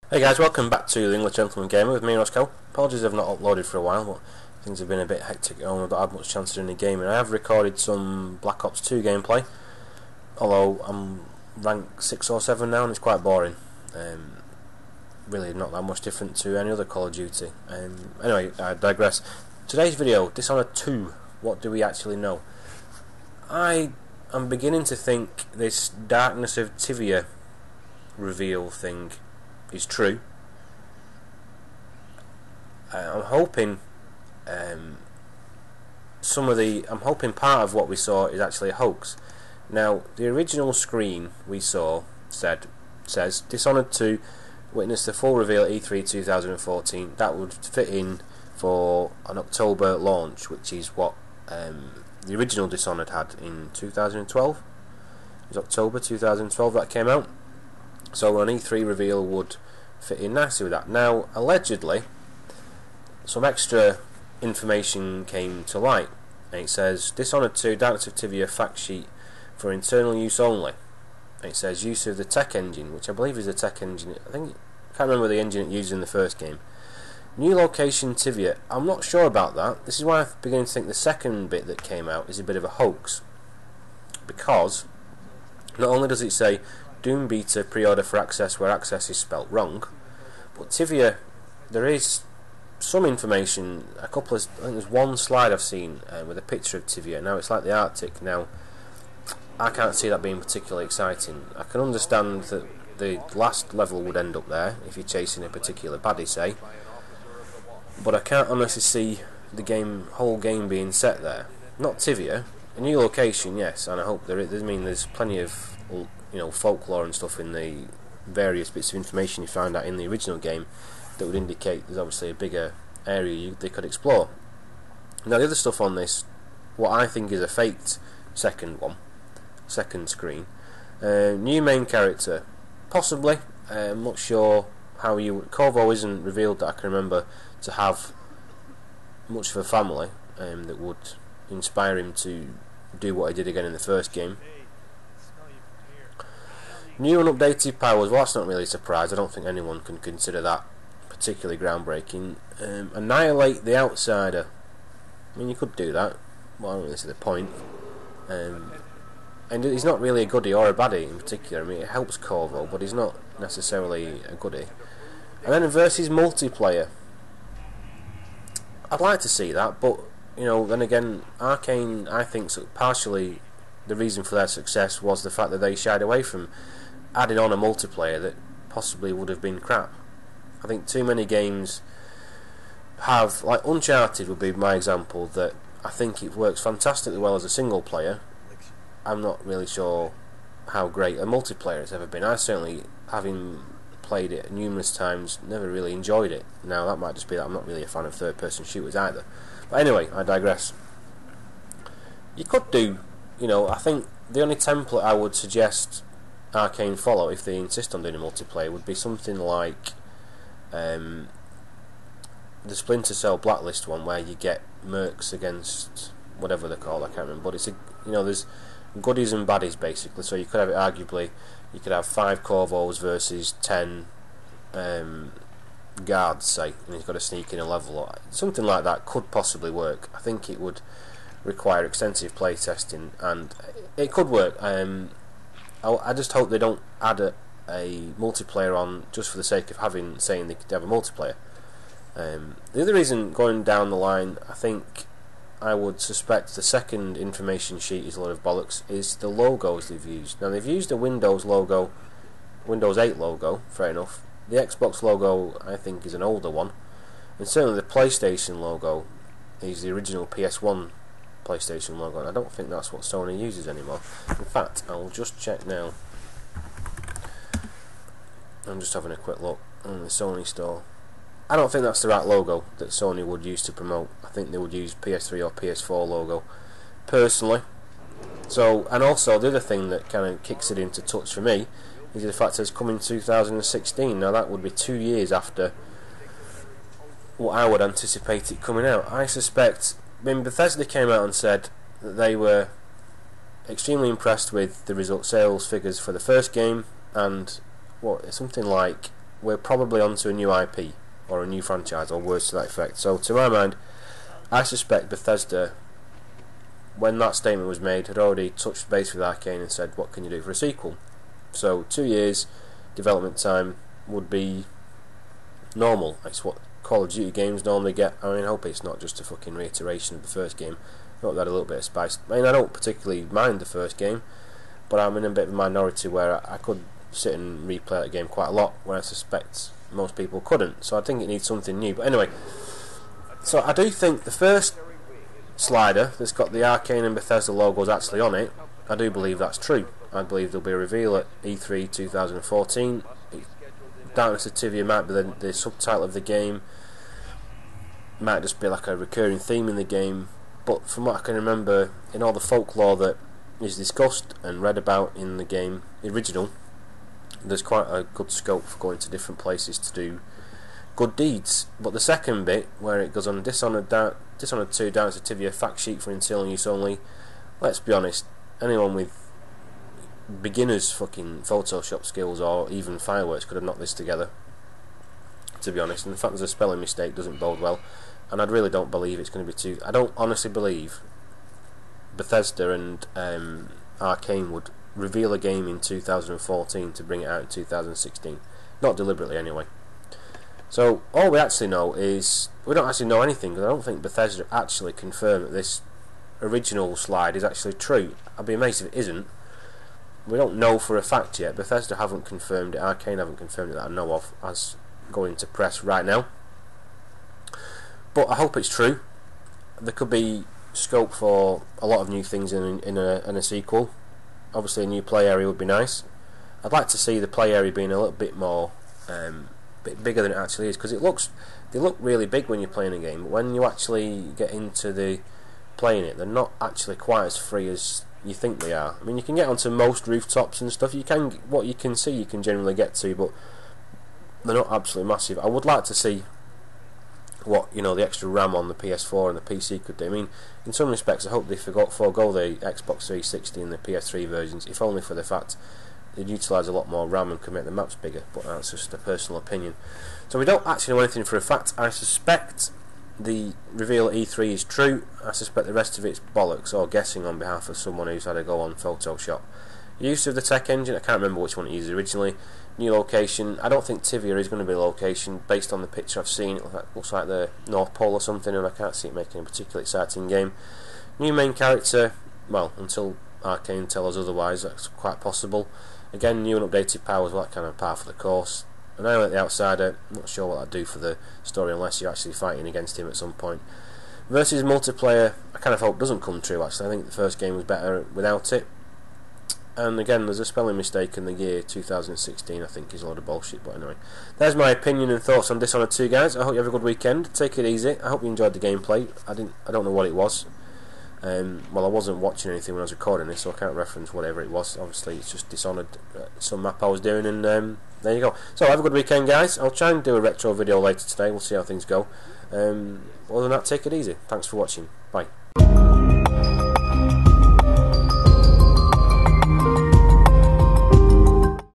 Hey guys, welcome back to the English Gentleman Gamer with me, Roscoe. Apologies I've not uploaded for a while, but things have been a bit hectic and I've not had much chance to do any gaming. I have recorded some Black Ops 2 gameplay, although I'm rank 6 or 7 now and it's quite boring. Really not that much different to any other Call of Duty. Anyway, I digress. Today's video, Dishonored 2, what do we actually know? I am beginning to think this Darkness of Tivia reveal thing is true. I'm hoping I'm hoping part of what we saw is actually a hoax. Now, the original screen we saw says Dishonored 2 witnessed the full reveal at E3 2014. That would fit in for an October launch, which is what the original Dishonored had in 2012. It was October 2012 that came out. So an E3 reveal would fit in nicely with that. Now, allegedly, some extra information came to light. And it says, Dishonored 2 Darkness of Tivia fact sheet for internal use only. And it says, use of the tech engine, which I believe is the tech engine. I can't remember the engine it used in the first game. New location Tivia. I'm not sure about that. This is why I'm beginning to think the second bit that came out is a bit of a hoax. Because, not only does it say, Doom Beta pre-order for access where access is spelt wrong, but Tivia, there is some information, I think there's one slide I've seen with a picture of Tivia. Now it's like the Arctic. Now I can't see that being particularly exciting. I can understand that the last level would end up there if you're chasing a particular baddie, say, but I can't honestly see the whole game being set there. Not Tivia. A new location, yes, and I hope there's plenty of folklore and stuff in the various bits of information you found out in the original game that would indicate there's obviously a bigger area they could explore. Now the other stuff on this, what I think is a faked second screen, new main character, possibly. I'm not sure how Corvo isn't revealed that I can remember to have much of a family that would inspire him to do what he did again in the first game. New and updated powers, well that's not really a surprise, I don't think anyone can consider that particularly groundbreaking. Annihilate the outsider, I mean you could do that, but I don't really see the point. And he's not really a goodie or a baddie in particular. I mean it helps Corvo, but he's not necessarily a goodie. And then versus multiplayer, I'd like to see that, but then again, Arcane, I think partially the reason for their success was the fact that they shied away from adding on a multiplayer that possibly would have been crap. I think too many games have, like Uncharted would be my example, that I think it works fantastically well as a single player. I'm not really sure how great a multiplayer has ever been. I certainly, having played it numerous times, never really enjoyed it. Now that might just be that I'm not really a fan of third person shooters either. But anyway, I digress. You could do, I think the only template I would suggest Arcane follow if they insist on doing a multiplayer would be something like the Splinter Cell Blacklist one, where you get mercs against whatever they're called, I can't remember, but it's there's goodies and baddies basically, so you could have it arguably, you could have 5 Corvos versus 10 guards, say, and he's got to sneak in a level, or something like that could possibly work. I think it would require extensive play testing, and it could work. I just hope they don't add a multiplayer on just for the sake of saying they could have a multiplayer. The other reason, going down the line, I think I would suspect the second information sheet is a lot of bollocks, is the logos they've used. Now they've used a Windows logo, Windows 8 logo, fair enough. The Xbox logo I think is an older one, and certainly the PlayStation logo is the original PS1 PlayStation logo, and I don't think that's what Sony uses anymore. In fact, I'll just check now. I'm just having a quick look on the Sony store. I don't think that's the right logo that Sony would use to promote. I think they would use PS3 or PS4 logo, personally. So, and also the other thing that kind of kicks it into touch for me is the fact that it's coming 2016. Now that would be 2 years after what I would anticipate it coming out. I suspect, Bethesda came out and said that they were extremely impressed with the sales figures for the first game, and something like we're probably onto a new IP or a new franchise or words to that effect. So to my mind, I suspect Bethesda, when that statement was made, had already touched base with Arcane and said, what can you do for a sequel? So 2 years development time would be normal. It's what Call of Duty games normally get. I mean, I hope it's not just a fucking reiteration of the first game. I hope that had a little bit of spice. I mean, I don't particularly mind the first game, but I'm in a bit of a minority where I could sit and replay that game quite a lot, where I suspect most people couldn't. So I think it needs something new. But anyway, so I do think the first slider that's got the Arcane and Bethesda logos actually on it, I do believe that's true. I believe there'll be a reveal at E3 2014. Darkness of Tivia might be the subtitle of the game, might just be like a recurring theme in the game, but from what I can remember, in all the folklore that is discussed and read about in the game, the original, there's quite a good scope for going to different places to do good deeds. But the second bit, where it goes on Dishonored 2, Darkness of Tivia fact sheet for internal use only, let's be honest, anyone with beginners fucking Photoshop skills or even fireworks could have knocked this together, to be honest. And the fact there's a spelling mistake doesn't bode well, and I really don't believe it's going to be too... I don't honestly believe Bethesda and Arcane would reveal a game in 2014 to bring it out in 2016, not deliberately anyway. So all we actually know is, we don't actually know anything, because I don't think Bethesda actually confirmed that this original slide is actually true. I'd be amazed if it isn't. We don't know for a fact yet. Bethesda haven't confirmed it, Arcane haven't confirmed it that I know of as going to press right now. But I hope it's true. There could be scope for a lot of new things in a sequel. Obviously a new play area would be nice. I'd like to see the play area being a little bit more bit bigger than it actually is, because they look really big when you're playing a game, but when you actually get into the playing it, they're not actually quite as free as you think they are. I mean, you can get onto most rooftops and stuff. What you can see, you can generally get to, but they're not absolutely massive. I would like to see what the extra RAM on the PS4 and the PC could do. I mean, in some respects, I hope they forego the Xbox 360 and the PS3 versions, if only for the fact they'd utilise a lot more RAM and could make the maps bigger. But that's just a personal opinion. So we don't actually know anything for a fact. I suspect the reveal at E3 is true. I suspect the rest of it's bollocks or guessing on behalf of someone who's had a go on Photoshop. Use of the tech engine, I can't remember which one it used originally. New location, I don't think Tivia is going to be a location. Based on the picture I've seen, it looks like the North Pole or something, and I can't see it making a particularly exciting game. New main character, well, until Arcane tell us otherwise, that's quite possible. Again, new and updated powers, well, that kind of par for the course. Annihilate the Outsider, not sure what that'd do for the story unless you're actually fighting against him at some point. Versus multiplayer, I kind of hope doesn't come true actually. I think the first game was better without it. And again, there's a spelling mistake in the year 2016, I think is a lot of bullshit, but anyway. There's my opinion and thoughts on Dishonored 2, guys. I hope you have a good weekend. Take it easy. I hope you enjoyed the gameplay. I don't know what it was. Well, I wasn't watching anything when I was recording this, so I can't reference whatever it was. Obviously, it's just Dishonored, some map I was doing, and there you go. So, have a good weekend, guys. I'll try and do a retro video later today. We'll see how things go. Other than that, take it easy. Thanks for watching. Bye.